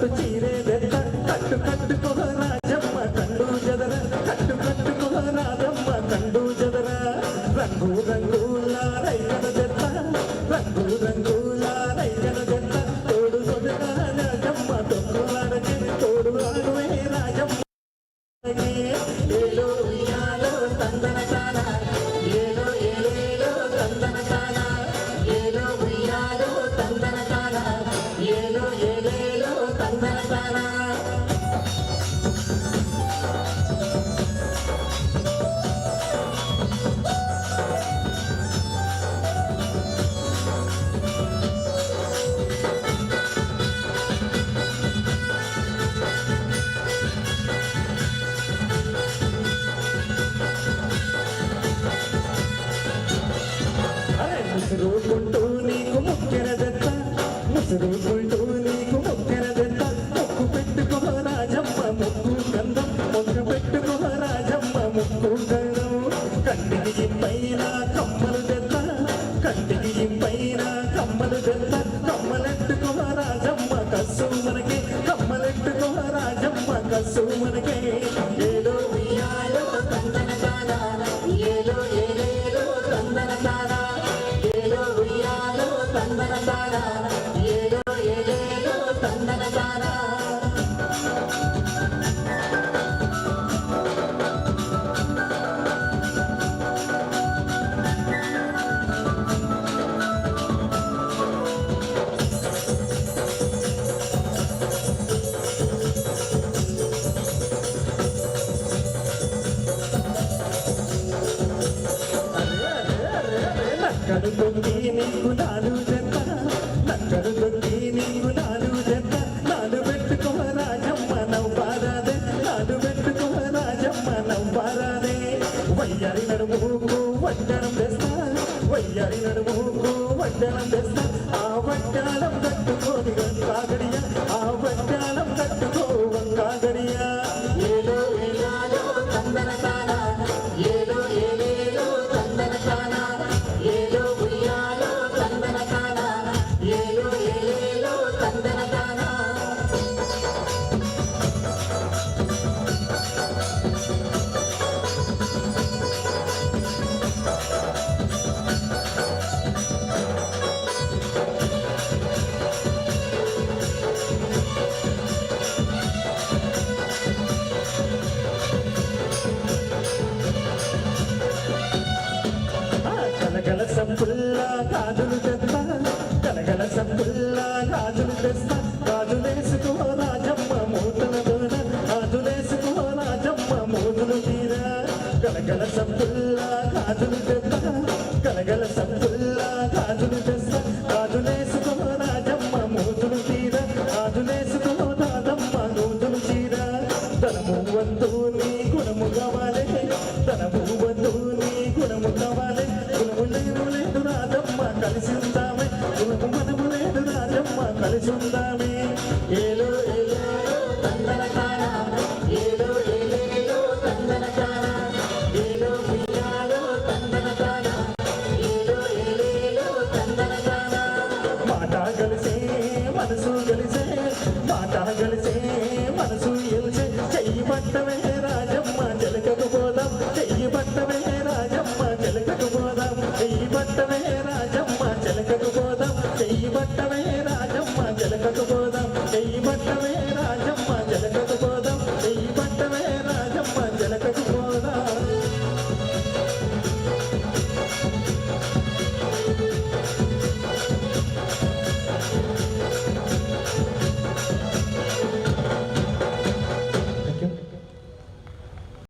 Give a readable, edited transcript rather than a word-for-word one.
పట్టు చీరేదెత్త కట్టు కట్టుకో రాజమ్మ కండు జదర కట్టు కట్టుకో రాజమ్మ కండు జదర రంగు రంగుల రైకన దెత్త రంగు రంగుల రైకన దెత్త తోడు తొడగా రాజమ్మ తొక్కులాడకే తోడు ఆడువే రాజమ్మ ఏలో ఉయ్యాలో తందన తాన ఏలో ఏలేలో తందన తాన ఏలో ఉయ్యాలో తందన తాన ఏలో ఏలేలో తందన తాన ముసురుకుంటూ నీకు ముక్కెరదెత్త ముసురుకుంటూ నీకు ముక్కెరదెత్త ముక్కు పెట్టుకో రాజమ్మ ముక్కు గంధం మొక్క పెట్టుకో రాజమ్మ ముక్కు గంధం కంటికి ఇంపైన కమ్మలు దెత్త కంటికి ఇంపైన కమ్మలు దెత్త కమ్మలెట్టుకో రాజమ్మ కస్సు మనకి కమ్మలెట్టుకో రాజమ్మ కస్సు మనకి ఏదో ఉయ్యాలో తందన తానా ఏదో ఏలేలో తందన తానా ఏలో ఉయ్యాలో తందన తానా ఏలో ఏలేలో తందన తానా నక్కలు దొంగి నీకు నాలుగు జంట నక్కలు దొంగి నీకు నాలుగు జంట నాలు పెట్టుకో రాజమ్మ నవ్వారాదే నాలు పెట్టుకో రాజమ్మ నవ్వారాదే వయ్యారి నడుముకు వడ్డనం తెస్తా వయ్యారి నడుముకు వడ్డనం తెస్తా ఆ వడ్డాలం కట్టుకోని కాగడియ ఆ వడ్డాలం కట్టుకో కాగడియ ఏలో ఏలాలో తందన తానా ఏలో ఏలేలో తందన తానా ఏలో ఉయ్యాలో తందన తానా ఏలో ఏలేలో తందన తానా గలగల సంపుల్లా గాజులు తెస్తా గలగల సంపుల్లా గాజులు తెస్తా గాజులేసుకో రాజమ్మ మూతుల దూర గాజులేసుకో రాజమ్మ మూతులు తీర గలగల సంపుల్లా గాజులు తెస్తా గలగల సంపుల్లా గాజులు తెస్తా గాజులేసుకో రాజమ్మ మూతులు తీర గాజులేసుకో రాజమ్మ మూతులు తీర ధనము వంతు నీ గుణము కావాలి ధనము వంతు నీ గుణము కావాలి లేదు రాజమ్మ కలిసి ఉందామే గుణము మనము లేదు రాజమ్మ కలిసి ఉందామే ఏలో ఏలేలో తందన తానా ఏలో ఏలేలో తందన తానా ఏలో ఉయ్యాలో తందన తానా ఏలో ఏలేలో తందన తానా మాట కలిసే మనసు కలిసే మాట కలిసే మనసు ఎలిసే చెయ్యి పట్టమే రాజమ్మ చెలకకు పోదాం చెయ్యి పట్టమే రాజమ్మ చెలకకు పోదాం చెయ్యి పట్టమే